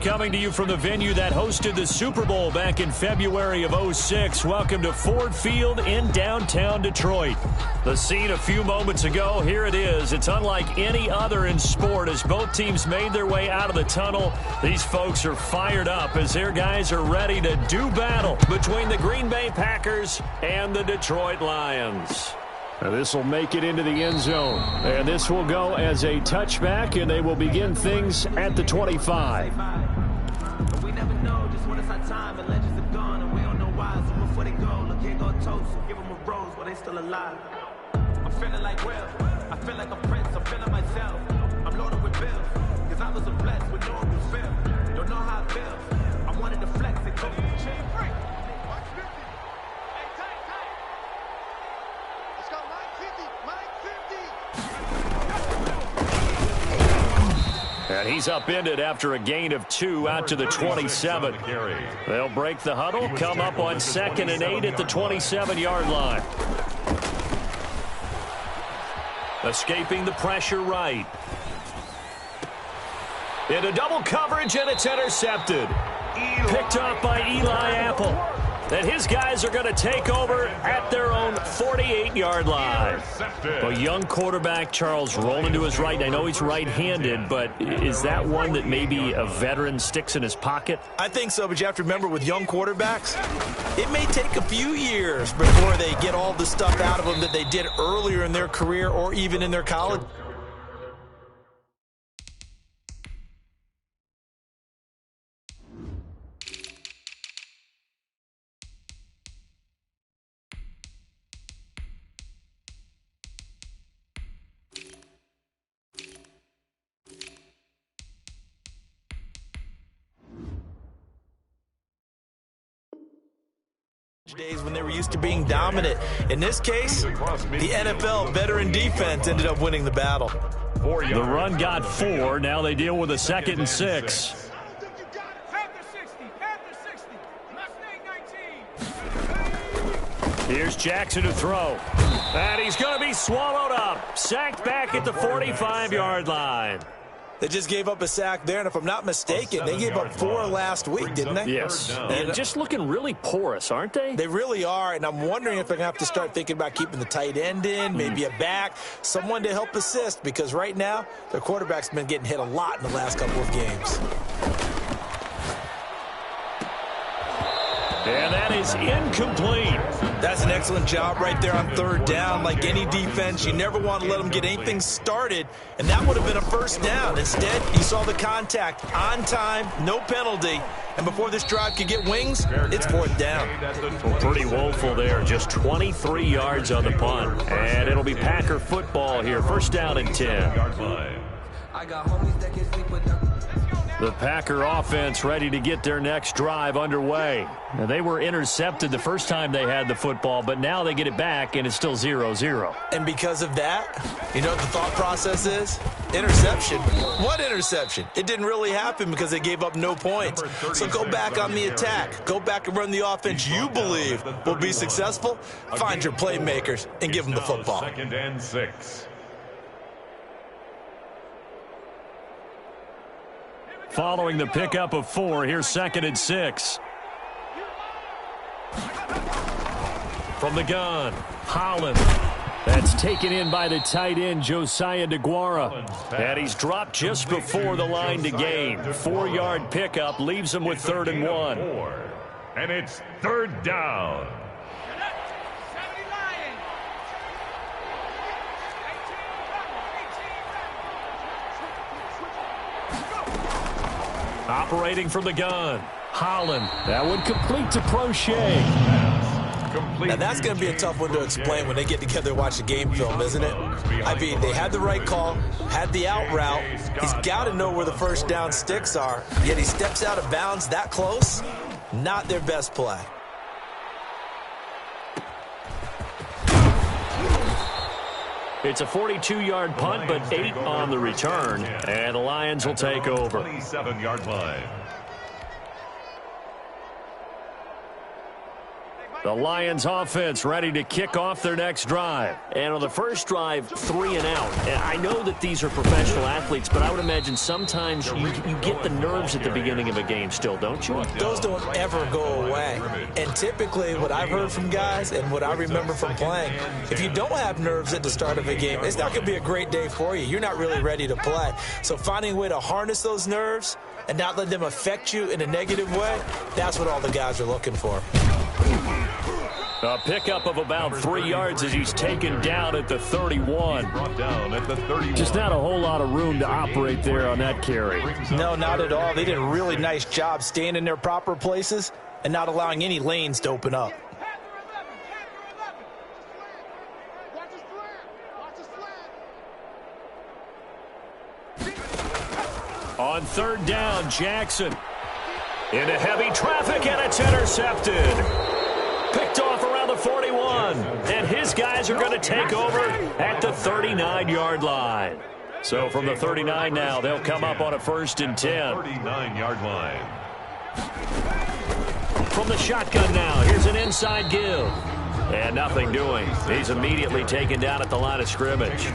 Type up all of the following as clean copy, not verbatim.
coming to you from the venue that hosted the Super Bowl back in February of '06. Welcome to Ford Field in downtown Detroit. The scene a few moments ago, here it is. It's unlike any other in sport as both teams made their way out of the tunnel. These folks are fired up as their guys are ready to do battle between the Green Bay Packers and the Detroit Lions. This will make it into the end zone. And this will go as a touchback, and they will begin things at the 25. We never know just when it's our time, and legends are gone, and we don't know why. So before they go, look, here go toast. Give them a rose while they still alive. I'm feeling like Will. I feel like a prince. I'm feeling myself. I'm loaded with bills, because I was a blessed with no one was feel. Don't know how it feels. I wanted to flex and go to the chill. And he's upended after a gain of 2 out to the 27. They'll break the huddle, come up on 2nd and 8 at the 27-yard line. Escaping the pressure right. Into double coverage, and it's intercepted. Picked off by Eli Apple. And his guys are going to take over at their own 48-yard line. A young quarterback, Charles, rolling to his right. I know he's right-handed, but is that one that maybe a veteran sticks in his pocket? I think so, but you have to remember with young quarterbacks, it may take a few years before they get all the stuff out of them that they did earlier in their career or even in their college. Days when they were used to being dominant. In this case, the NFL veteran defense ended up winning the battle. The run got 4. Now they deal with a 2nd and 6. Here's Jackson to throw. And he's going to be swallowed up. Sacked back at the 45-yard line. They just gave up a sack there, and if I'm not mistaken, they gave up 4 last week, didn't they? Yes. And just looking really porous, aren't they? They really are, and I'm wondering if they're going to have to start thinking about keeping the tight end in, maybe a back, someone to help assist, because right now, their quarterback's been getting hit a lot in the last couple of games. And that is incomplete. That's an excellent job right there on 3rd down. Like any defense, you never want to let them get anything started, and that would have been a 1st down. Instead, you saw the contact on time, no penalty, and before this drive could get wings, it's 4th down. Well, pretty woeful there. Just 23 yards on the punt, and it'll be Packer football here. 1st down and 10. I got homies that can sleep with them. The Packer offense ready to get their next drive underway. Now, they were intercepted the first time they had the football, but now they get it back, and it's still 0-0. And because of that, you know what the thought process is? Interception. What interception? It didn't really happen because they gave up no points. So go back on the attack. Go back and run the offense you believe will be successful. Find your playmakers and give them the football. 2nd and 6. Following the pickup of 4, here's 2nd and 6. From the gun, Holland. That's taken in by the tight end, Josiah DeGuara. And he's dropped just before the line to gain. 4-yard pickup leaves him with 3rd and 1. And it's 3rd down. Operating from the gun, Holland. That would complete to Prochet. Now that's going to be a tough one to explain when they get together and watch the game film, isn't it? I mean, they had the right call, had the out route. He's got to know where the 1st down sticks are, yet he steps out of bounds that close. Not their best play. It's a 42-yard punt, but 8 on the return, and the Lions will take over. 27-yard line. The Lions offense ready to kick off their next drive. And on the first drive, 3 and out. And I know that these are professional athletes, but I would imagine sometimes you get the nerves at the beginning of a game still, don't you? Those don't ever go away. And typically what I've heard from guys and what I remember from playing, if you don't have nerves at the start of a game, it's not going to be a great day for you. You're not really ready to play. So finding a way to harness those nerves and not let them affect you in a negative way, that's what all the guys are looking for. A pickup of about 3 yards as he's taken down at the 31. Just not a whole lot of room to operate there on that carry. No, not at all. They did a really nice job staying in their proper places and not allowing any lanes to open up. On 3rd down, Jackson into heavy traffic, and it's intercepted. Picked off around the 41, and his guys are going to take over at the 39-yard line. So from the 39 now, they'll come up on a 1st and 10. 39-yard line. From the shotgun now, here's an inside give. And nothing doing. He's immediately taken down at the line of scrimmage.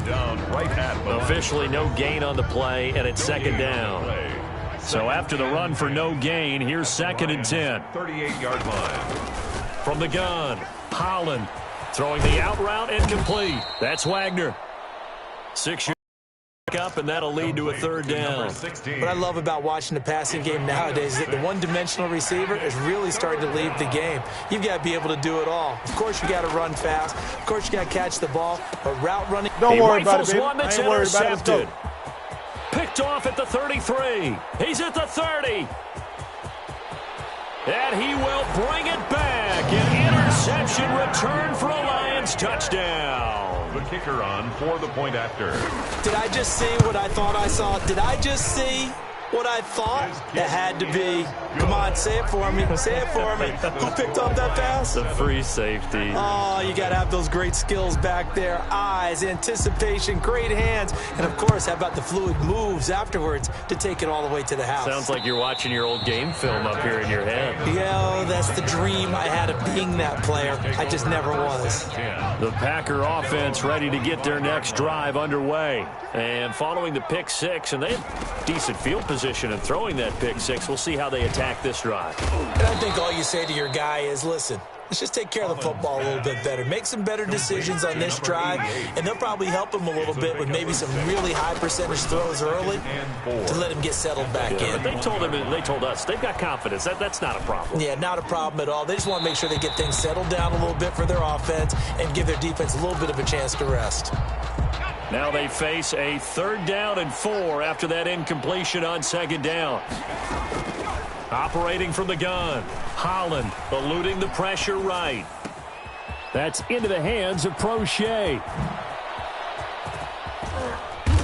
Officially no gain on the play, and it's 2nd down. So after the run for no gain, here's 2nd and 10. 38-yard line. From the gun, Holland throwing the out route incomplete. That's Wagner. 6 yards up, and that'll lead to a 3rd down. What I love about watching the passing game nowadays is that the one-dimensional receiver is really starting to leave the game. You've got to be able to do it all. Of course, you got to run fast. Of course, you got to catch the ball. But route running. Don't worry about it, baby. One that's intercepted. Picked off at the 33. He's at the 30. And he will bring it back. An interception return for a Lions touchdown. The kicker on for the point after. Did I just see what I thought I saw? Did I just see what I thought? It had to be. Come on, say it for me. Say it for me. Who picked up that pass? The free safety. Oh, you got to have those great skills back there. Eyes, anticipation, great hands. And, of course, how about the fluid moves afterwards to take it all the way to the house? Sounds like you're watching your old game film up here in your head. Yeah, that's the dream I had of being that player. I just never was. The Packer offense ready to get their next drive underway. And following the pick six, and they have decent field position in throwing that pick six. We'll see how they attack this drive. And I think all you say to your guy is, listen, let's just take care of the football a little bit better. Make some better decisions on this drive, and they'll probably help him a little bit with maybe some really high percentage throws early to let him get settled back in. But they told us they've got confidence. That's not a problem. Yeah, not a problem at all. They just want to make sure they get things settled down a little bit for their offense and give their defense a little bit of a chance to rest. Now they face a 3rd down and 4 after that incompletion on 2nd down. Operating from the gun, Holland eluding the pressure right. That's into the hands of Prochet.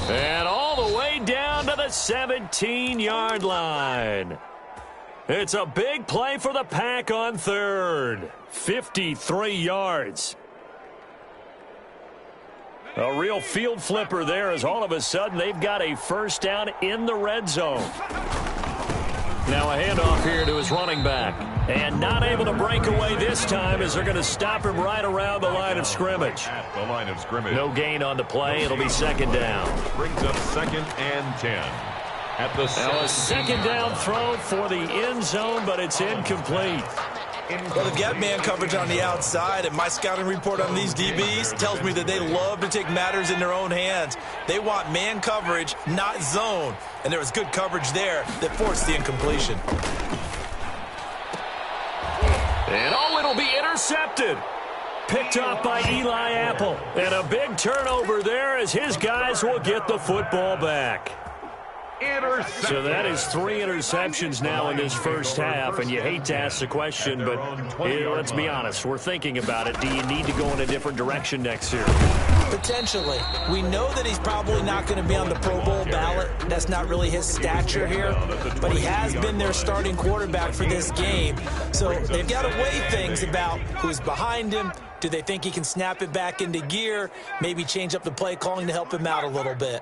And all the way down to the 17-yard line. It's a big play for the Pack on 3rd. 53 yards. A real field flipper there as all of a sudden they've got a 1st down in the red zone. Now a handoff here to his running back. And not able to break away this time as they're going to stop him right around the line of scrimmage. At the line of scrimmage. No gain on the play. It'll be 2nd down. Brings up 2nd and 10. At the now a 2nd down throw for the end zone, but it's incomplete. Well, they've got man coverage on the outside, and my scouting report on these DBs tells me that they love to take matters in their own hands. They want man coverage, not zone. And there was good coverage there that forced the incompletion. And it'll be intercepted. Picked off by Eli Apple. And a big turnover there as his guys will get the football back. So that is 3 interceptions now in this first half, and you hate to ask the question, but let's be honest, we're thinking about it. Do you need to go in a different direction next year? Potentially. We know that he's probably not going to be on the Pro Bowl ballot. That's not really his stature here, but he has been their starting quarterback for this game. So they've got to weigh things about who's behind him. Do they think he can snap it back into gear? Maybe change up the play calling to help him out a little bit.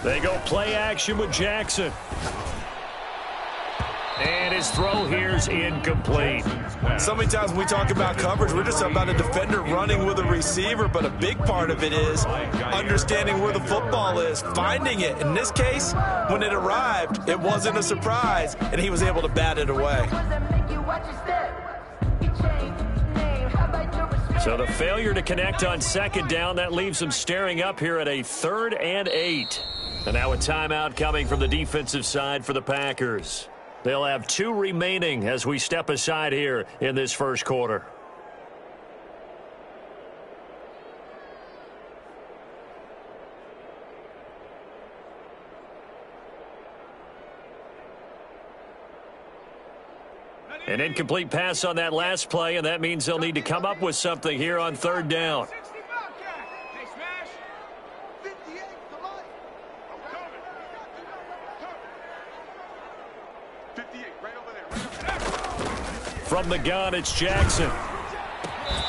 They go play action with Jackson. And his throw here's incomplete. So many times when we talk about coverage, we're just about a defender running with a receiver, but a big part of it is understanding where the football is, finding it. In this case, when it arrived, it wasn't a surprise, and he was able to bat it away. So the failure to connect on second down, that leaves him staring up here at a 3rd and 8. And now a timeout coming from the defensive side for the Packers. They'll have 2 remaining as we step aside here in this first quarter. An incomplete pass on that last play, and that means they'll need to come up with something here on 3rd down. From the gun, it's Jackson.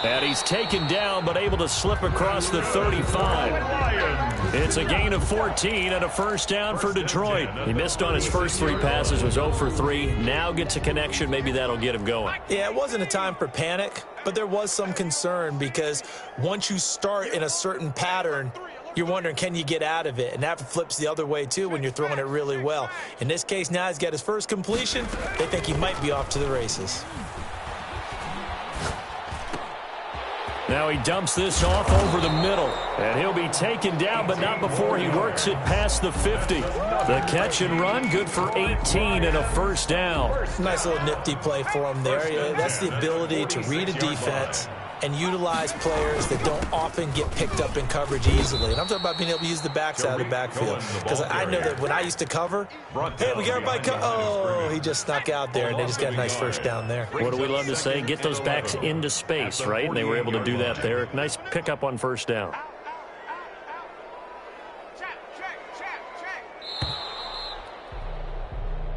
And he's taken down, but able to slip across the 35. It's a gain of 14 and a first down for Detroit. He missed on his first 3 passes, was 0 for 3. Now gets a connection. Maybe that'll get him going. Yeah, it wasn't a time for panic, but there was some concern because once you start in a certain pattern, you're wondering, can you get out of it? And that flips the other way, too, when you're throwing it really well. In this case, now he's got his first completion. They think he might be off to the races. Now he dumps this off over the middle, and he'll be taken down, but not before he works it past the 50. The catch and run, good for 18 and a first down. Nice little nifty play for him there. Yeah, that's the ability to read a defense and utilize players that don't often get picked up in coverage easily. And I'm talking about being able to use the backside of the backfield. Because I know that when I used to cover, hey, we got everybody oh, he just snuck out there, and they just got a nice first down there. What do we love to say? Get those backs into space, right? And they were able to do that there. Nice pickup on first down.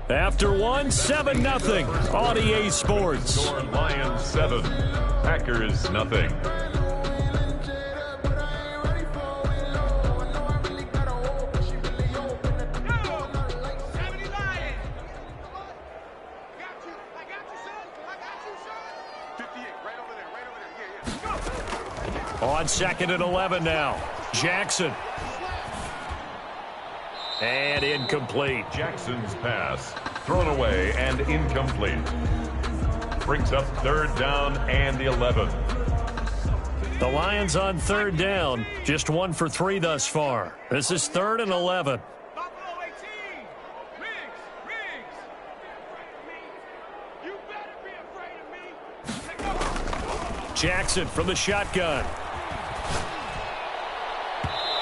After 1, 7-0 on EA Sports. Lions 7, Packers nothing. On 2nd and 11 now. Jackson. And incomplete. Jackson's pass thrown away and incomplete. Brings up 3rd down and 11. The Lions on 3rd down. Just 1 for 3 thus far. This is 3rd and 11. Jackson from the shotgun.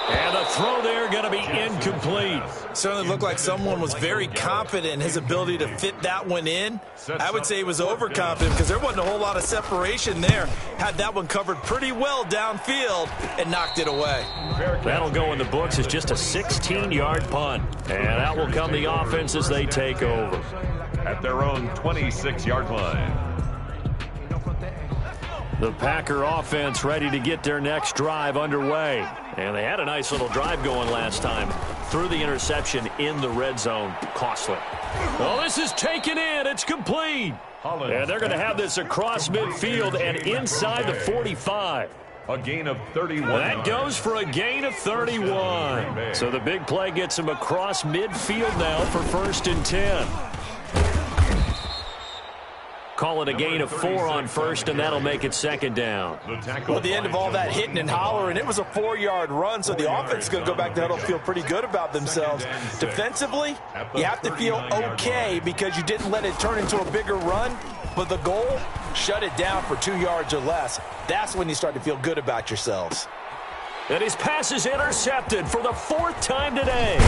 And the throw there going to be incomplete. Certainly looked like someone was very confident in his ability to fit that one in. I would say he was overconfident because there wasn't a whole lot of separation there. Had that one covered pretty well downfield and knocked it away. That'll go in the books as just a 16-yard punt. And out will come the offense as they take over. At their own 26-yard line. The Packer offense ready to get their next drive underway. And they had a nice little drive going last time. Threw the interception in the red zone. Costly. Oh, this is taken in. It's complete. And they're going to have this across midfield and inside the 45. A gain of 31. That goes for a gain of 31. So the big play gets him across midfield now for 1st and 10. Call it a gain of 4 on 1st, and that'll make it 2nd down. Well, at the end of all that hitting and hollering, it was a 4-yard run, so the offense is going to go back to huddle, feel pretty good about themselves. Defensively, you have to feel okay because you didn't let it turn into a bigger run, but the goal, shut it down for 2 yards or less. That's when you start to feel good about yourselves. And his pass is intercepted for the 4th time today.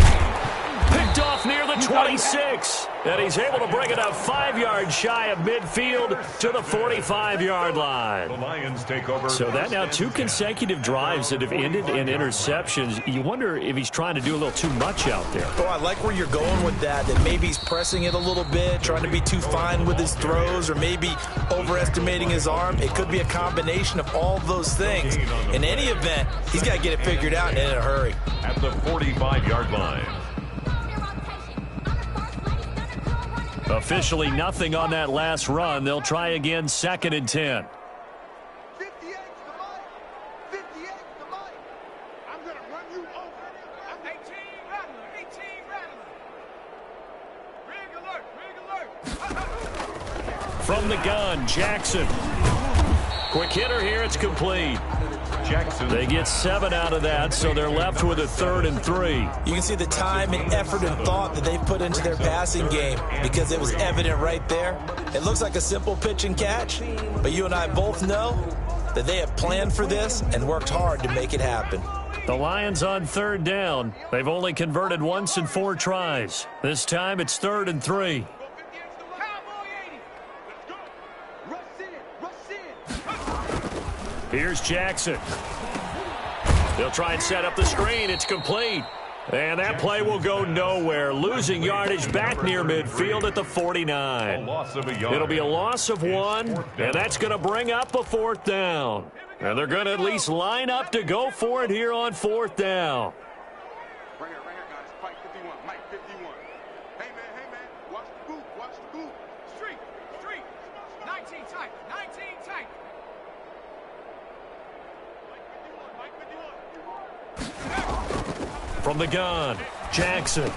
Picked off near the 26. And he's able to bring it up 5 yards shy of midfield to the 45-yard line. The Lions take over. So that now 2 consecutive drives that have ended in interceptions. You wonder if he's trying to do a little too much out there. Oh, I like where you're going with that maybe he's pressing it a little bit, trying to be too fine with his throws, or maybe overestimating his arm. It could be a combination of all those things. In any event, he's got to get it figured out and in a hurry. At the 45-yard line. Officially nothing on that last run. They'll try again, 2nd and 10. From the gun, Jackson. Quick hitter here, it's complete. Jackson. They get 7 out of that, so they're left with a 3rd and 3. You can see the time and effort and thought that they put into their passing game because it was evident right there. It looks like a simple pitch and catch, but you and I both know that they have planned for this and worked hard to make it happen. The Lions on 3rd down. They've only converted once in 4 tries. This time it's 3rd and 3. Here's Jackson. They'll try and set up the screen. It's complete. And that play will go nowhere. Losing yardage back near midfield at the 49. It'll be a loss of 1, and that's going to bring up a 4th down. And they're going to at least line up to go for it here on 4th down. Right here, guys. Mike 51. Mike 51. Hey, man. Watch the boot. Watch the boot. Street. 19 tight. 19 tight. From the gun, Jackson.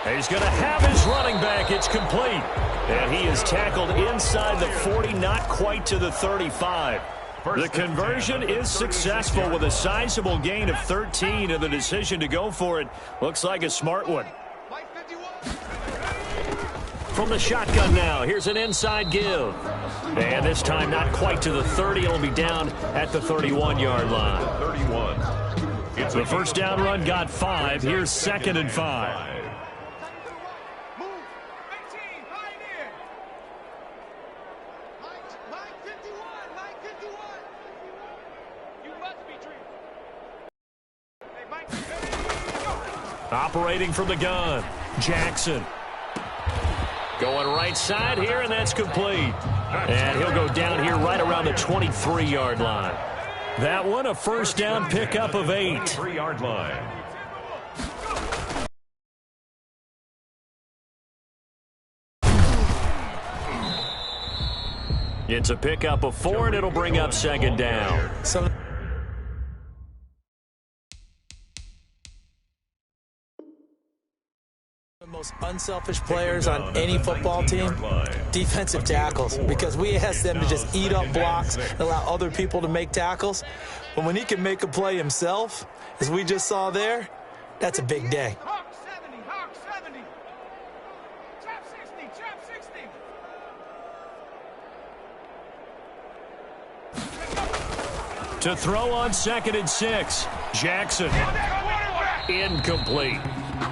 He's going to have his running back. It's complete. And he is tackled inside the 40, not quite to the 35. The conversion is successful with a sizable gain of 13, and the decision to go for it looks like a smart one. From the shotgun now, here's an inside give. And this time not quite to the 30. It'll be down at the 31-yard line. 31. The first down run got 5. Here's 2nd and 5. Operating from the gun, Jackson. Going right side here, and that's complete. And he'll go down here right around the 23-yard line. That one, a first down pickup of 8. 3-yard line. It's a pickup of 4, and it'll bring up 2nd down. The most unselfish players on any football team, defensive tackles, because we ask them to just eat up blocks and allow other people to make tackles. But when he can make a play himself, as we just saw there, that's a big day. Hawk 70. Trap 60. To throw on 2nd and 6, Jackson. Incomplete.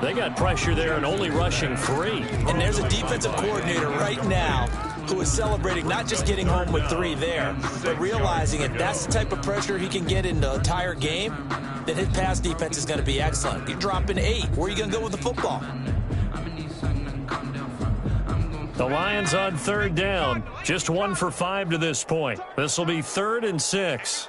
They got pressure there and only rushing 3. And there's a defensive coordinator right now who is celebrating not just getting home with 3 there, but realizing if that's the type of pressure he can get in the entire game, then his pass defense is going to be excellent. You're dropping 8. Where are you going to go with the football? The Lions on 3rd down. Just 1 for 5 to this point. This will be 3rd and 6.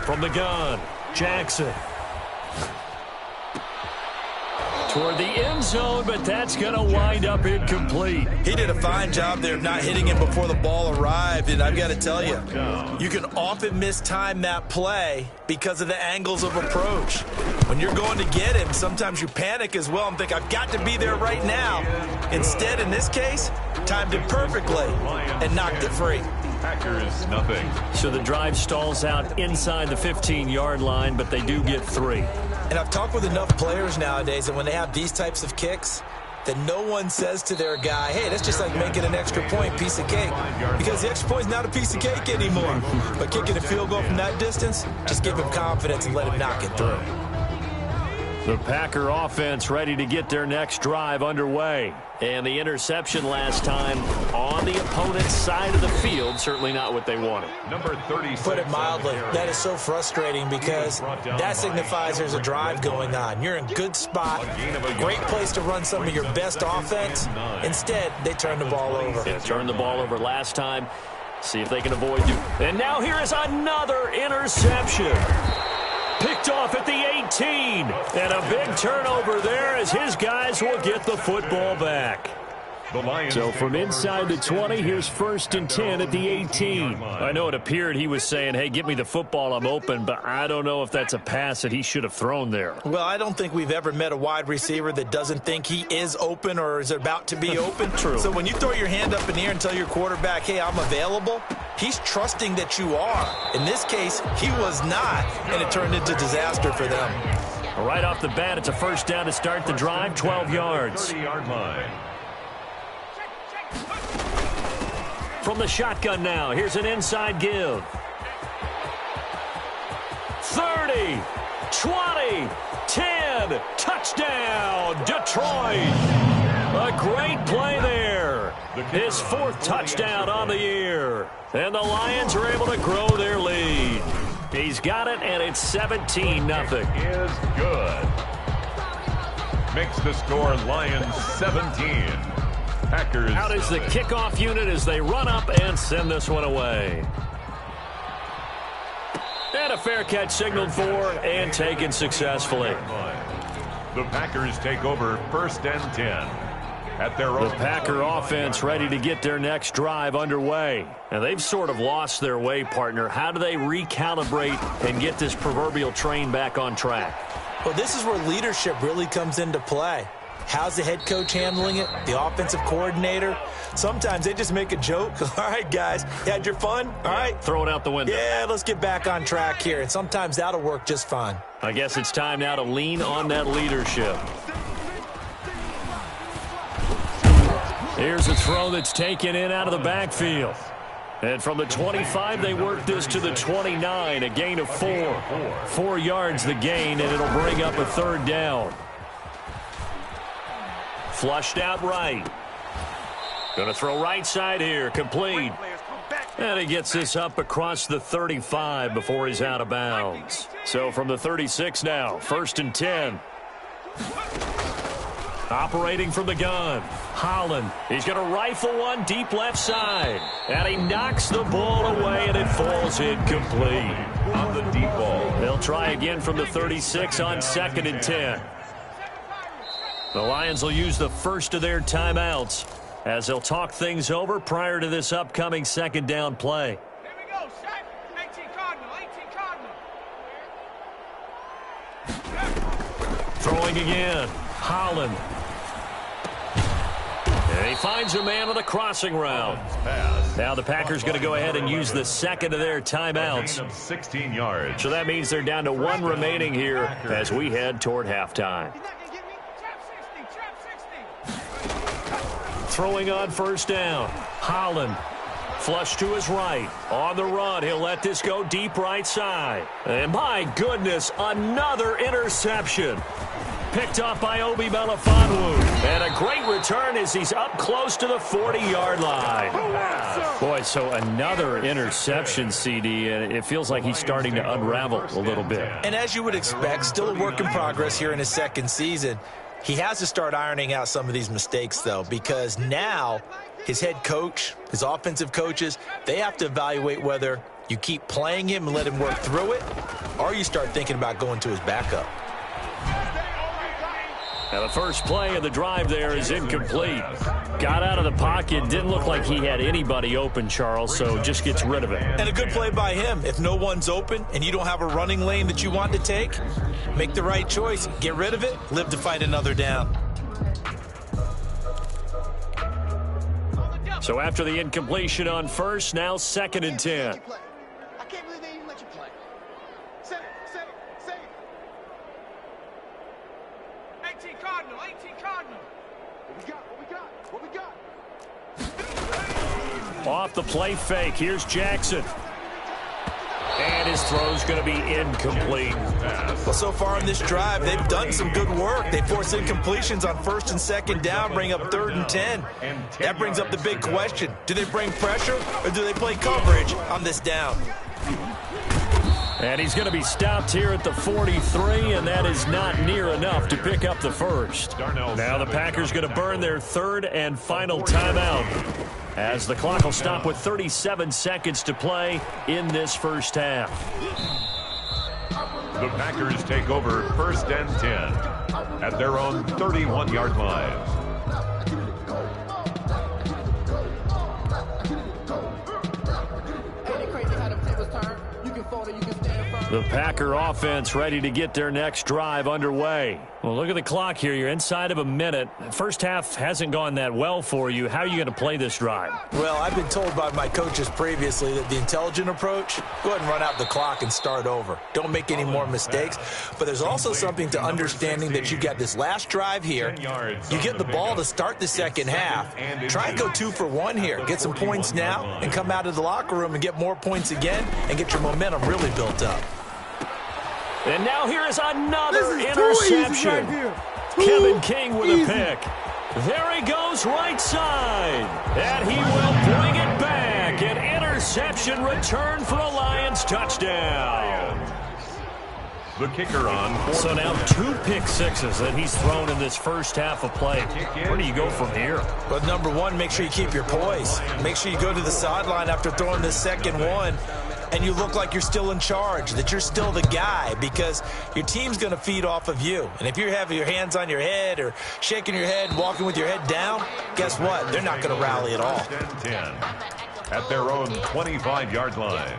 From the gun, Jackson. Toward the end zone, but that's going to wind up incomplete. He did a fine job there of not hitting him before the ball arrived, and I've got to tell you, you can often mistime that play because of the angles of approach. When you're going to get him, sometimes you panic as well and think, I've got to be there right now. Instead, in this case, timed it perfectly and knocked it free. Packers, nothing. So the drive stalls out inside the 15-yard line, but they do get 3. And I've talked with enough players nowadays that when they have these types of kicks, that no one says to their guy, hey, that's just like making an extra point, piece of cake. Because the extra point's not a piece of cake anymore. But kicking a field goal from that distance, just give him confidence and let him knock it through. The Packer offense ready to get their next drive underway. And the interception last time on the opponent's side of the field, certainly not what they wanted. Number 36. Put it mildly, that is so frustrating because that signifies there's a drive going on. You're in good spot, great place to run some of your best offense. Instead, they turn the ball over. Yeah, turned the ball over last time. See if they can avoid it. And now here is another interception. Picked off at the 18. And a big turnover there as his guys will get the football back. So from inside the 20, here's 1st and 10 at the 18. I know it appeared he was saying, hey, give me the football, I'm open, but I don't know if that's a pass that he should have thrown there. Well, I don't think we've ever met a wide receiver that doesn't think he is open or is about to be open. True. So when you throw your hand up in the air and tell your quarterback, hey, I'm available, he's trusting that you are. In this case, he was not, and it turned into disaster for them. Right off the bat, it's a 1st down to start the drive, 12 yards. 30-yard line. From the shotgun now, here's an inside give. 30, 20, 10, touchdown, Detroit. A great play there. His 4th touchdown on the year. And the Lions are able to grow their lead. He's got it, and it's 17-0. Is good. Makes the score Lions 17. Packers. Out is the kickoff unit as they run up and send this one away. And a fair catch signaled for and taken successfully. The Packers take over 1st and 10. At their own. The Packer offense ready to get their next drive underway. And they've sort of lost their way, partner. How do they recalibrate and get this proverbial train back on track? Well, this is where leadership really comes into play. How's the head coach handling it? The offensive coordinator? Sometimes they just make a joke. All right, guys, you had your fun? All right. Throw it out the window. Yeah, let's get back on track here. And sometimes that'll work just fine. I guess it's time now to lean on that leadership. Here's a throw that's taken in out of the backfield. And from the 25, they work this to the 29, a gain of 4. 4 yards the gain, and it'll bring up a 3rd down. Flushed out right. Going to throw right side here, complete. And he gets this up across the 35 before he's out of bounds. So from the 36 now, 1st and 10. Operating from the gun, Holland. He's going to rifle one deep left side. And he knocks the ball away, and it falls incomplete. On the deep ball. They'll try again from the 36 on 2nd and 10. The Lions will use the first of their timeouts as they'll talk things over prior to this upcoming 2nd down play. Here we go, set. 18 Cardinal, 18 Cardinal. Throwing again, Holland. And he finds a man on the crossing route. Now the Packers going to go ahead and use the 2nd of their timeouts. 16 yards. So that means they're down to 1 remaining here as we head toward halftime. Throwing on 1st down, Holland. Flush to his right. On the run, he'll let this go deep right side. And my goodness, another interception. Picked off by Obi Melifonwu. And a great return as he's up close to the 40-yard line. Boy, so another interception, CD, and it feels like he's starting to unravel a little bit. And as you would expect, still a work in progress here in his 2nd season. He has to start ironing out some of these mistakes, though, because now his head coach, his offensive coaches, they have to evaluate whether you keep playing him and let him work through it, or you start thinking about going to his backup. Now the first play of the drive there is incomplete. Got out of the pocket, didn't look like he had anybody open, Charles, so just gets rid of it. And a good play by him. If no one's open and you don't have a running lane that you want to take, make the right choice. Get rid of it, live to fight another down. So after the incompletion on 1st, now 2nd and 10. I can't believe they even let you play. Set it. 18 Cardinal, 18 Cardinal. What we got? Off the play fake, here's Jackson. And his throw's going to be incomplete. Well, so far in this drive, they've done some good work. They force incompletions on 1st and 2nd down, bring up 3rd and 10. That brings up the big question. Do they bring pressure or do they play coverage on this down? And he's going to be stopped here at the 43, and that is not near enough to pick up the first. Now the Packers going to burn their 3rd and final timeout. as the clock will stop with 37 seconds to play in this first half. The Packers take over 1st and 10 at their own 31-yard line. The Packer offense ready to get their next drive underway. Well, look at the clock here. You're inside of a minute. First half hasn't gone that well for you. How are you going to play this drive? Well, I've been told by my coaches previously that the intelligent approach, go ahead and run out the clock and start over. Don't make any more mistakes. But there's also something to understanding that you got this last drive here. You get the ball to start the second half. Try and go 2 for 1 here. Get some points now and come out of the locker room and get more points again and get your momentum really built up. And now here is another interception. Kevin King with a pick. There he goes right side. And he will bring it back. An interception return for a Lions touchdown. The kicker on. So now 2 pick sixes that he's thrown in this first half of play. Where do you go from here? Well, number one, make sure you keep your poise. Make sure you go to the sideline after throwing this second one, and you look like you're still in charge, that you're still the guy, because your team's going to feed off of you. And if you're having your hands on your head or shaking your head and walking with your head down, guess what? They're not going to rally at all. 10 at their own 25-yard line.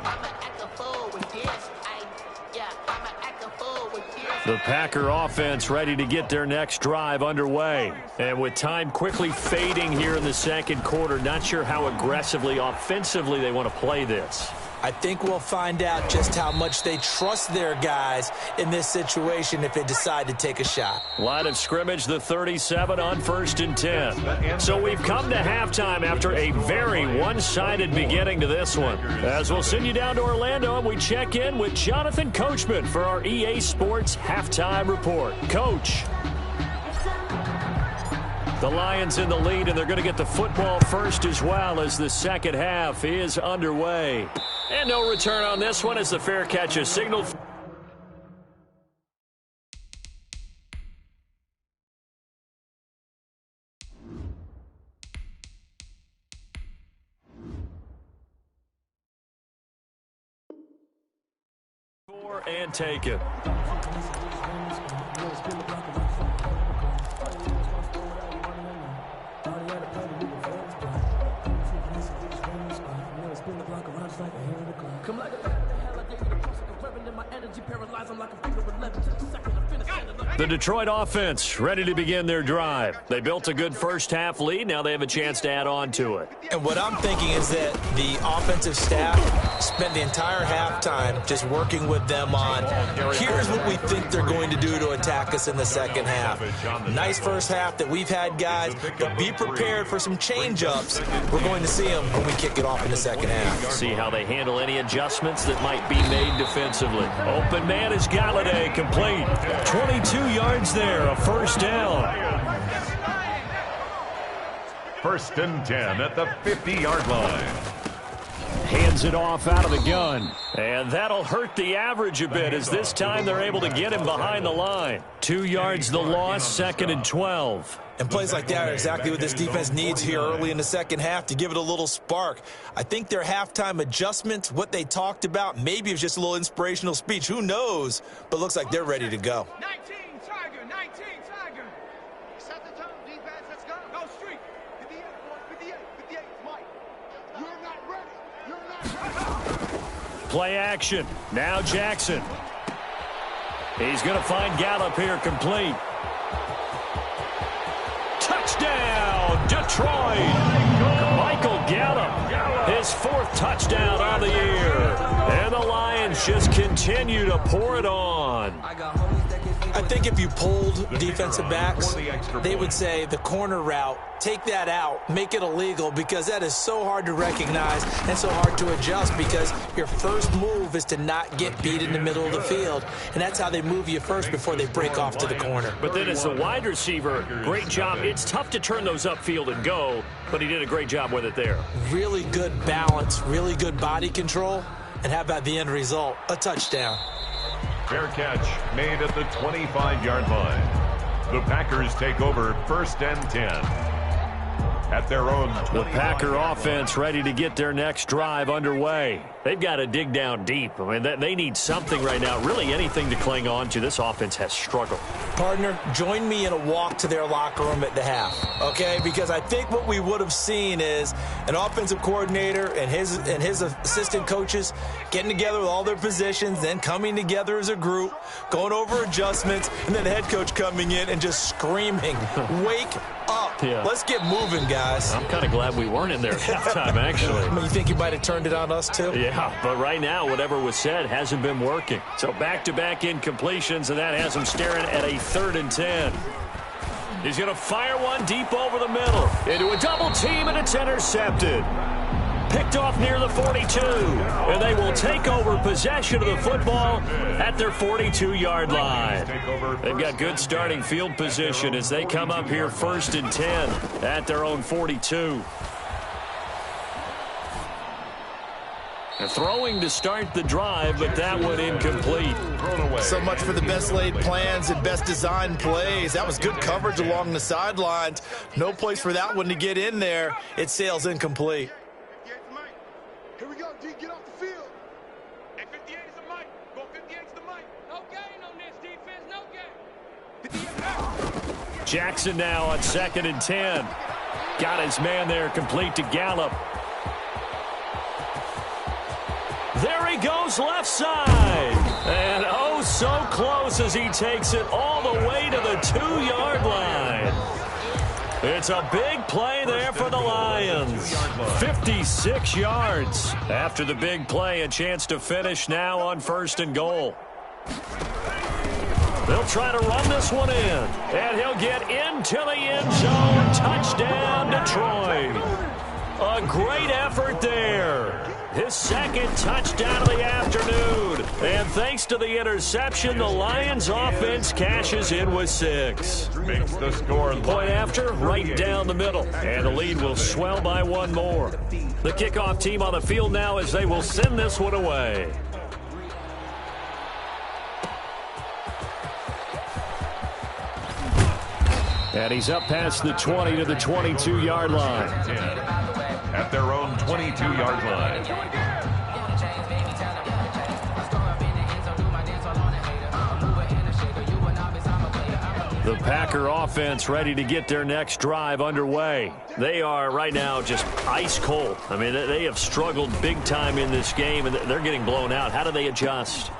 The Packer offense ready to get their next drive underway. And with time quickly fading here in the second quarter, not sure how aggressively, offensively they want to play this. I think we'll find out just how much they trust their guys in this situation if they decide to take a shot. Line of scrimmage, the 37 on 1st and 10. So we've come to halftime after a very one-sided beginning to this one. As we'll send you down to Orlando, and we check in with Jonathan Coachman for our EA Sports Halftime Report. Coach. The Lions in the lead, and they're going to get the football first as well as the second half is underway. And no return on this one as the fair catch is signaled. And take it. The Detroit offense ready to begin their drive. They built a good first half lead. Now they have a chance to add on to it. And what I'm thinking is that the offensive staff spent the entire halftime just working with them on, here's what we think they're going to do to attack us in the second half. Nice first half that we've had, guys, but be prepared for some change-ups. We're going to see them when we kick it off in the second half. See how they handle any adjustments that might be made defensively. Open man is Galladay, complete. 22 yards there, a first down. 1st and 10 at the 50-yard line. Hands it off out of the gun. And that'll hurt the average a bit as this time they're able to get him behind the line. 2 yards the loss, 2nd and 12. And plays like that are exactly what this defense needs here early in the second half to give it a little spark. I think their halftime adjustments, what they talked about, maybe it was just a little inspirational speech. Who knows? But looks like they're ready to go. 19 Tiger, 19 Tiger. Set the tone, defense, let's go. Go street. 58, 58, 58, Mike. You're not ready. You're not ready. Play action. Now Jackson. He's going to find Gallup here, complete. Touchdown, Detroit. Michael Gallup, his 4th touchdown on the year. And the Lions just continue to pour it on. I think if you polled defensive backs, they would say the corner route, take that out, make it illegal, because that is so hard to recognize and so hard to adjust, because your first move is to not get beat in the middle of the field, and that's how they move you first before they break off to the corner. But then as a wide receiver, great job. It's tough to turn those upfield and go, but he did a great job with it there. Really good balance, really good body control, and how about the end result? A touchdown. Fair catch made at the 25-yard line. The Packers take over 1st and 10. at their own 20. The Packer offense ready to get their next drive underway. They've got to dig down deep. I mean, they need something right now, really anything to cling on to. This offense has struggled. Partner, join me in a walk to their locker room at the half, okay? Because I think what we would have seen is an offensive coordinator and his assistant coaches getting together with all their positions, then coming together as a group, going over adjustments, and then the head coach coming in and just screaming, wake up. Yeah. Let's get moving, guys. I'm kind of glad we weren't in there at halftime, actually. I mean, you think you might have turned it on us, too? Yeah, but right now, whatever was said hasn't been working. So back-to-back incompletions, and that has him staring at a 3rd and 10. He's going to fire one deep over the middle. Into a double team, and it's intercepted. Picked off near the 42. And they will take over possession of the football at their 42-yard line. They've got good starting field position as they come up here 1st and 10 at their own 42. They're throwing to start the drive, but that one incomplete. So much for the best laid plans and best designed plays. That was good coverage along the sidelines. No place for that one to get in there. It sails incomplete. 58's the mic. Here we go, D. Get off the field. Hey, 58 is the mic. Go 58's the mic. No gain on this defense. No gain. 58. Jackson now on 2nd and 10. Got his man there, complete to Gallup. There he goes, left side. And oh, so close as he takes it all the way to the 2-yard line. It's a big play there for the Lions. 56 yards. After the big play, a chance to finish now on 1st and goal. They'll try to run this one in. And he'll get into the end zone. Touchdown, Detroit. A great effort there. His 2nd touchdown of the afternoon. And thanks to the interception, the Lions offense cashes in with 6. Makes the score. Point after, right down the middle. And the lead will swell by one more. The kickoff team on the field now as they will send this one away. And he's up past the 20 to the 22-yard line. At their own 22-yard line. The Packer offense ready to get their next drive underway. They are right now just ice cold. I mean, they have struggled big time in this game, and they're getting blown out. How do they adjust?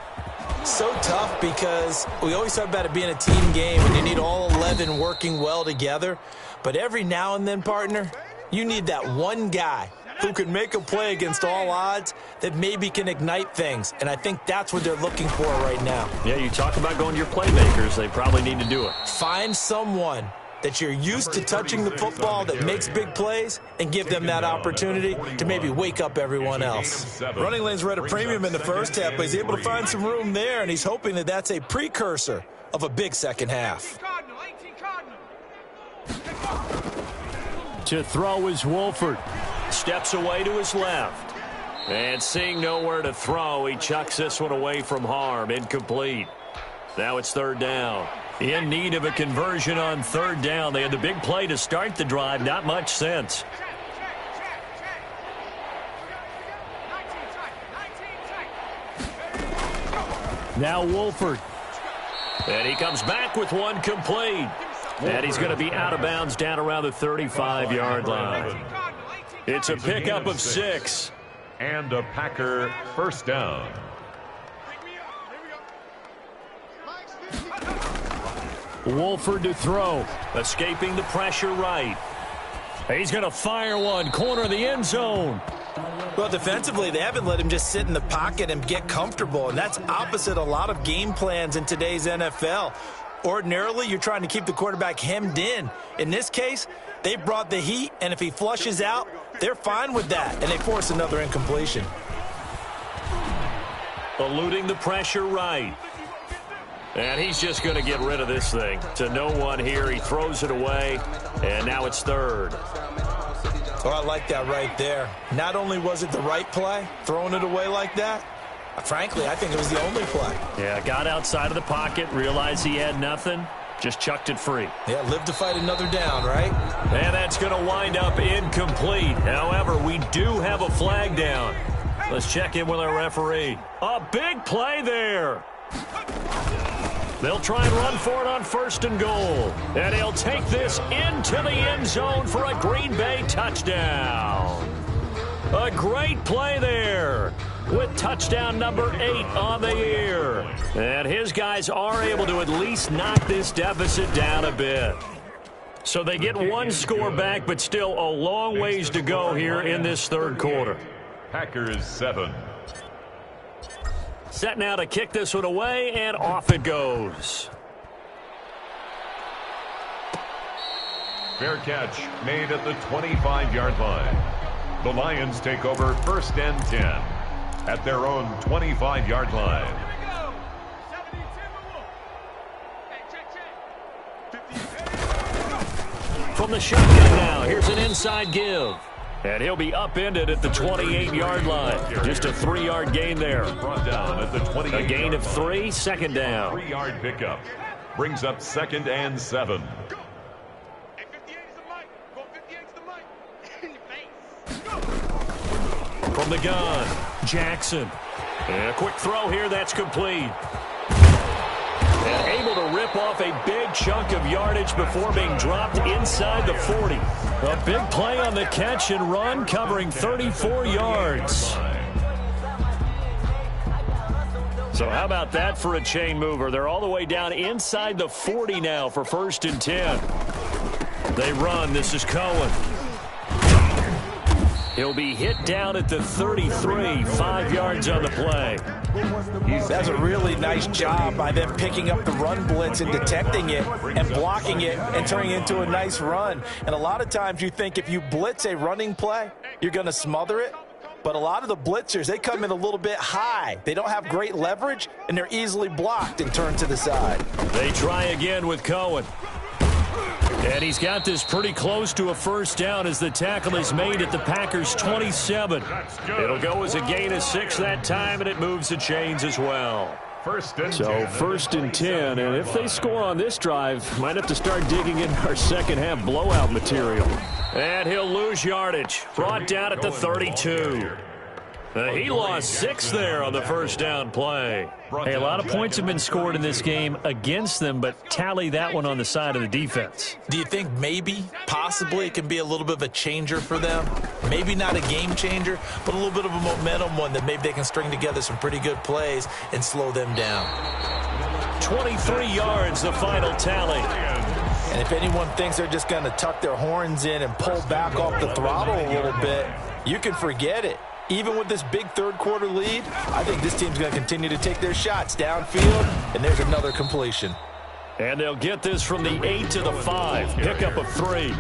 So tough because we always talk about it being a team game and you need all 11 working well together. But every now and then, partner, you need that one guy who can make a play against all odds that maybe can ignite things. And I think that's what they're looking for right now. Yeah, you talk about going to your playmakers. They probably need to do it. Find someone that you're used to touching the football that makes big plays and give them that opportunity to maybe wake up everyone else. Running lanes were at a premium in the first half, but he's able to find some room there, and he's hoping that that's a precursor of a big second half. To throw is Wolford. Steps away to his left. And seeing nowhere to throw, he chucks this one away from harm. Incomplete. Now it's 3rd down. In need of a conversion on 3rd down. They had the big play to start the drive. Not much sense. Now Wolford. And he comes back with one complete. And he's going to be out of bounds down around the 35-yard line. It's a pickup of 6. And a Packer 1st down. Wolford to throw. Escaping the pressure right. He's going to fire one. Corner of the end zone. Well, defensively, they haven't let him just sit in the pocket and get comfortable, and that's opposite a lot of game plans in today's NFL. Ordinarily, you're trying to keep the quarterback hemmed in. In this case, they brought the heat, and if he flushes out, they're fine with that, and they force another incompletion. Eluding the pressure right. And he's just going to get rid of this thing. To no one here. He throws it away, and now it's 3rd. Oh, I like that right there. Not only was it the right play, throwing it away like that, frankly, I think it was the only play. Yeah, got outside of the pocket, realized he had nothing, Just chucked it free. Yeah, live to fight another down, right? And that's going to wind up incomplete. However, we do have a flag down. Let's check in with our referee. A big play there. They'll try and run for it on 1st and goal. And he'll take this into the end zone for a Green Bay touchdown. A great play there with touchdown number 8 on the year. And his guys are able to at least knock this deficit down a bit. So they get one score back, but still a long ways to go here in this third quarter. Packers 7. Set now to kick this one away, and off it goes. Fair catch made at the 25-yard line. The Lions take over 1st and 10 at their own 25-yard line. From the shotgun now, here's an inside give. And he'll be upended at the 28-yard line. Just a 3-yard gain there. Brought down at the 28. A gain of 3, second down. 3-yard pickup. Brings up 2nd and 7. From the gun, Jackson. And a quick throw here, that's complete. And able to rip off a big chunk of yardage before being dropped inside the 40. A big play on the catch and run, covering 34 yards. So how about that for a chain mover? They're all the way down inside the 40 now for 1st and 10. They run. This is Cohen. He'll be hit down at the 33, 5 yards on the play. That's a really nice job by them picking up the run blitz and detecting it and blocking it and turning it into a nice run. And a lot of times you think if you blitz a running play, you're going to smother it. But a lot of the blitzers, they come in a little bit high. They don't have great leverage, and they're easily blocked and turned to the side. They try again with Cohen. And he's got this pretty close to a 1st down as the tackle is made at the Packers' 27. It'll go as a gain of 6 that time, and it moves the chains as well. 1st and 10. So 1st and 10, and if they score on this drive, might have to start digging in our second half blowout material. And he'll lose yardage. Brought down at the 32. He lost 6 there on the 1st down play. Hey, a lot of points have been scored in this game against them, but tally that one on the side of the defense. Do you think maybe, possibly, it can be a little bit of a changer for them? Maybe not a game changer, but a little bit of a momentum one that maybe they can string together some pretty good plays and slow them down. 23 yards, the final tally. And if anyone thinks they're just going to tuck their horns in and pull back off the throttle a little bit, you can forget it. Even with this big third-quarter lead, I think this team's going to continue to take their shots downfield, and there's another completion. And they'll get this from the 8 to the 5. Pickup of 3.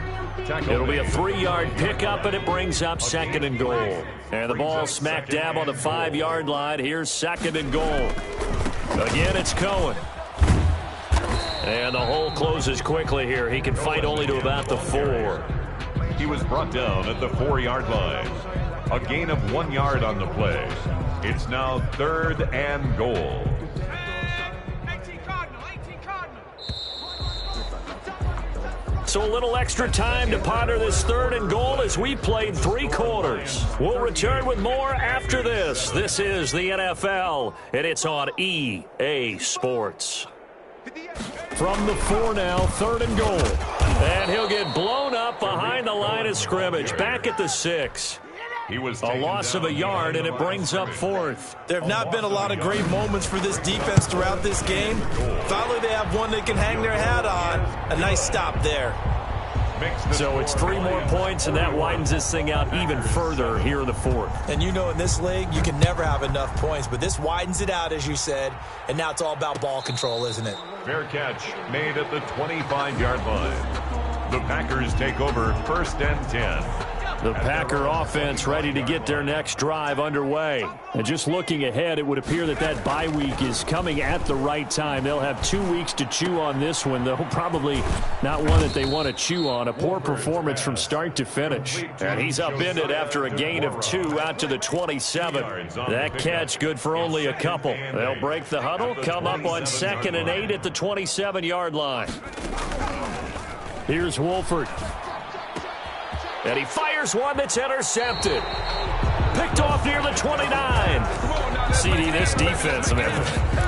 It'll be a 3-yard pickup, and it brings up 2nd and goal. And the ball smack dab on the 5-yard line. Here's 2nd and goal. Again, it's Cohen. And the hole closes quickly here. He can fight only to about the 4. He was brought down at the 4-yard line. A gain of 1 yard on the play. It's now 3rd and goal. 18 Cardinal, 18 Cardinal. So a little extra time to ponder this 3rd and goal as we played 3 quarters. We'll return with more after this. This is the NFL, and it's on EA Sports. From the 4 now, 3rd and goal. And he'll get blown up behind the line of scrimmage. Back at the 6. He was a loss of a yard, and it brings up 4th. There have not been a lot of great moments for this defense throughout this game. Finally, they have one they can hang their hat on. A nice stop there. So it's 3 more points, and that widens this thing out even further here in the 4th. And you know, in this league, you can never have enough points, but this widens it out, as you said, and now it's all about ball control, isn't it? Fair catch made at the 25-yard line. The Packers take over 1st and 10. The Packer offense ready to get their next drive underway. And just looking ahead, it would appear that bye week is coming at the right time. They'll have 2 weeks to chew on this one, though probably not one that they want to chew on. A poor performance from start to finish. And he's upended after a gain of 2 out to the 27. That catch good for only a couple. They'll break the huddle, come up on 2nd and 8 at the 27-yard line. Here's Wolford. And he fires one that's intercepted. Picked off near the 29. CD, this defense, man,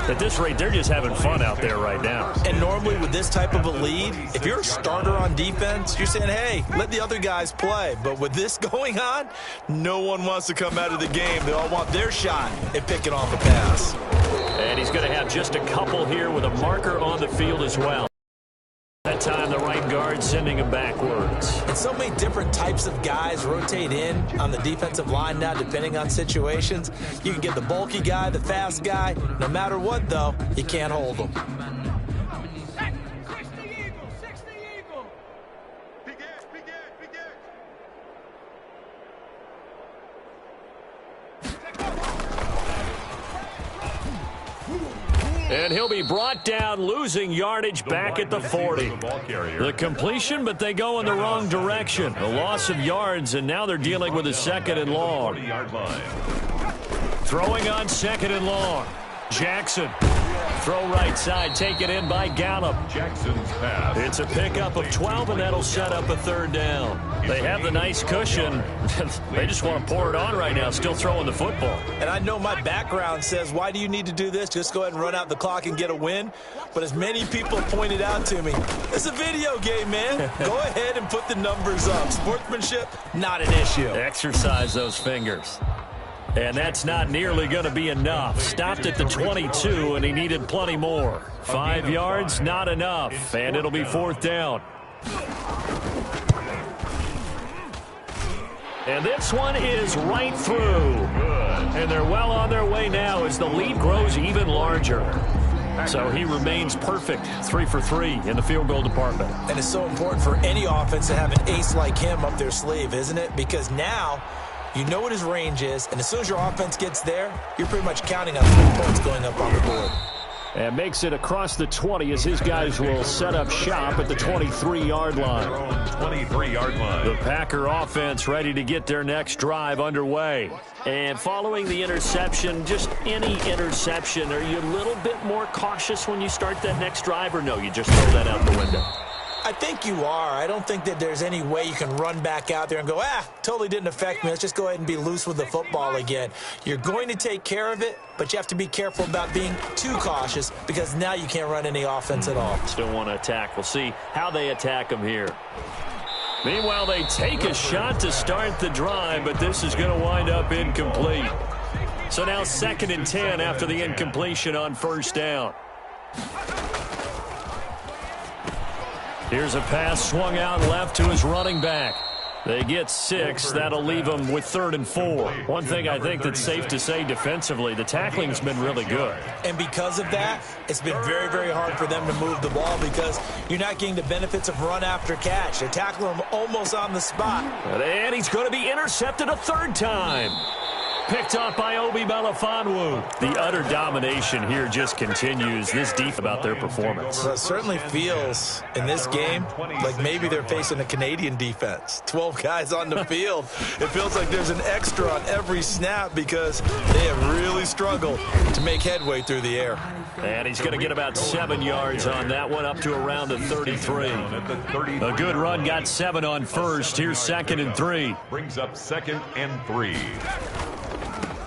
at this rate, they're just having fun out there right now. And normally with this type of a lead, if you're a starter on defense, you're saying, hey, let the other guys play. But with this going on, no one wants to come out of the game. They all want their shot at picking off a pass. And he's going to have just a couple here with a marker on the field as well. That time, the right guard sending him backwards. And so many different types of guys rotate in on the defensive line now, depending on situations. You can get the bulky guy, the fast guy. No matter what, though, you can't hold them. And he'll be brought down, losing yardage back at the 40. The completion, but they go in the wrong direction. A loss of yards, and now they're dealing with a 2nd and long. Throwing on 2nd and long. Jackson. Throw right side, taken in by Gallup. Jackson's pass. It's a pickup of 12, and that'll set up a 3rd down. They have the nice cushion. They just want to pour it on right now, still throwing the football. And I know my background says, why do you need to do this? Just go ahead and run out the clock and get a win. But as many people pointed out to me, it's a video game, man. Go ahead and put the numbers up. Sportsmanship, not an issue. Exercise those fingers. And that's not nearly going to be enough. Stopped at the 22, and he needed plenty more. 5 yards, not enough, and it'll be 4th down. And this one is right through. And they're well on their way now as the lead grows even larger. So he remains perfect, 3 for 3 in the field goal department. And it's so important for any offense to have an ace like him up their sleeve, isn't it? Because now you know what his range is, and as soon as your offense gets there, you're pretty much counting on 3 points going up on the board. And makes it across the 20 as his guys will set up shop at the 23-yard line. 23-yard line. The Packer offense ready to get their next drive underway. And following the interception, just any interception, are you a little bit more cautious when you start that next drive, or no, you just throw that out the window? I think you are. I don't think that there's any way you can run back out there and go, totally didn't affect me. Let's just go ahead and be loose with the football again. You're going to take care of it, but you have to be careful about being too cautious because now you can't run any offense at all. Still want to attack. We'll see how they attack them here. Meanwhile, they take a shot to start the drive, but this is going to wind up incomplete. So now 2nd and 10 after the incompletion on 1st down. Here's a pass swung out left to his running back. They get 6. That'll leave them with 3rd and 4. One thing I think that's safe to say defensively, the tackling's been really good. And because of that, it's been very, very hard for them to move the ball because you're not getting the benefits of run after catch. They're tackling him almost on the spot. And he's going to be intercepted a 3rd time. Picked off by Obi Melifonwu. The utter domination here just continues. This deep about their performance. Well, it certainly feels in this game like maybe they're facing a Canadian defense. 12 guys on the field. It feels like there's an extra on every snap because they have really struggled to make headway through the air. And he's going to get about 7 yards on that one, up to around the 33. A good run, got 7 on 1st. Here's 2nd and 3. Brings up 2nd and 3.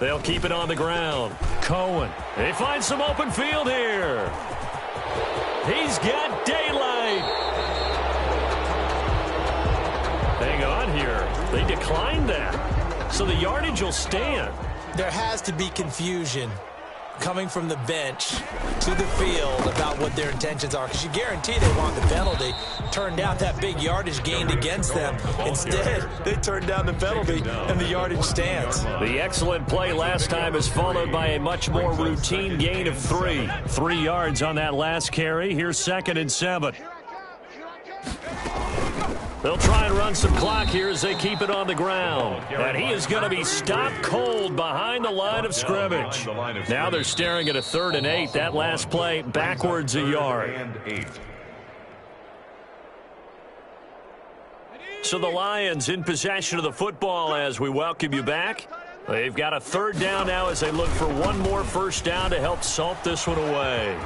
They'll keep it on the ground. Cohen. They find some open field here. He's got daylight. Hang on here. They declined that. So the yardage will stand. There has to be confusion coming from the bench to the field about what their intentions are, because you guarantee they want the penalty. Turned down that big yardage gained against them. Instead, they turned down the penalty, and the yardage stands. The excellent play last time is followed by a much more routine gain of 3. 3 yards on that last carry. Here's 2nd and 7. They'll try and run some clock here as they keep it on the ground. And he is going to be stopped cold behind the line of scrimmage. Now they're staring at a 3rd and 8. That last play backwards a yard. So the Lions in possession of the football as we welcome you back. They've got a 3rd down now as they look for one more first down to help salt this one away.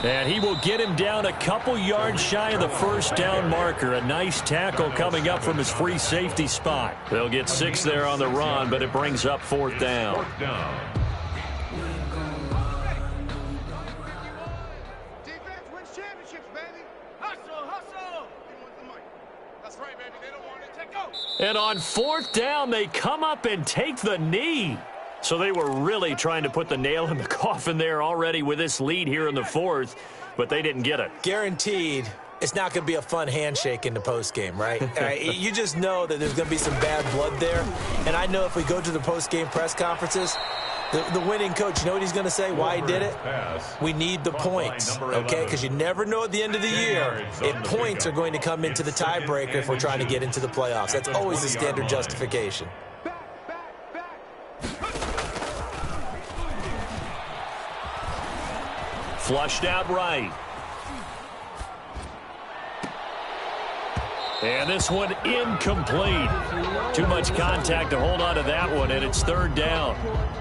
And he will get him down a couple yards shy of the first down marker. A nice tackle coming up from his free safety spot. They'll get 6 there on the run, but it brings up 4th down. Defense wins championships, baby. Hustle, hustle. That's right, baby. They don't want it. Take go. And on 4th down, they come up and take the knee. So they were really trying to put the nail in the coffin there already with this lead here in the 4th, but they didn't get it. Guaranteed, it's not going to be a fun handshake in the postgame, right? You just know that there's going to be some bad blood there. And I know if we go to the postgame press conferences, the winning coach, you know what he's going to say, why he did it? We need the points, okay? Because you never know at the end of the year if points are going to come into the tiebreaker if we're trying to get into the playoffs. That's always the standard justification. Flushed out right. And this one incomplete. Too much contact to hold on to that one, and it's 3rd down.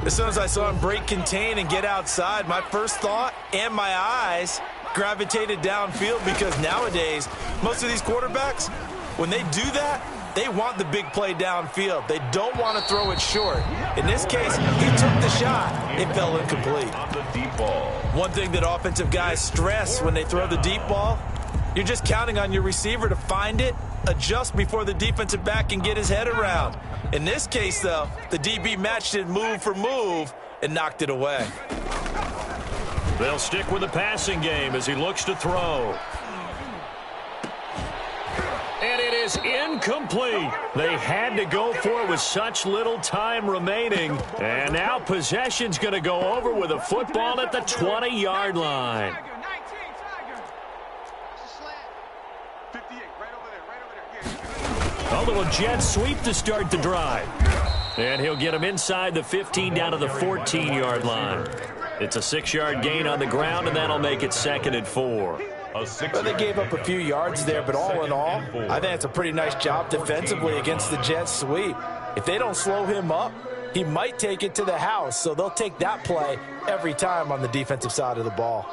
As soon as I saw him break contain and get outside, my first thought and my eyes gravitated downfield because nowadays, most of these quarterbacks, when they do that, they want the big play downfield. They don't want to throw it short. In this case, he took the shot. It fell incomplete. On the deep ball. One thing that offensive guys stress when they throw the deep ball, you're just counting on your receiver to find it, adjust before the defensive back can get his head around. In this case, though, the DB matched it move for move and knocked it away. They'll stick with the passing game as he looks to throw. And it is incomplete. They had to go for it with such little time remaining. And now possession's going to go over with a football at the 20-yard line. Tiger, 19, Tiger. It's a slant. 58, right over there. Yeah. A little jet sweep to start the drive. And he'll get him inside the 15 down to the 14-yard line. It's a 6-yard gain on the ground, and that'll make it 2nd and 4. Well, they gave up a few yards there, but all in all, I think it's a pretty nice job defensively against the jet sweep. If they don't slow him up, he might take it to the house, so they'll take that play every time on the defensive side of the ball.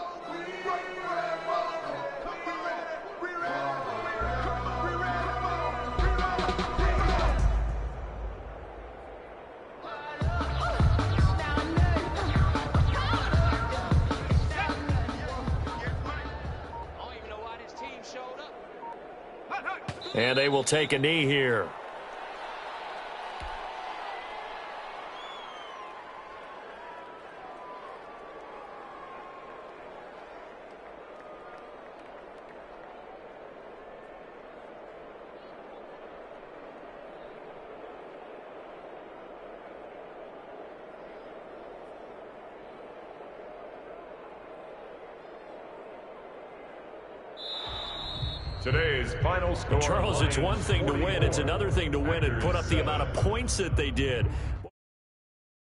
And they will take a knee here. Today's final score. Charles, it's one thing to win. It's another thing to win and put up the amount of points that they did.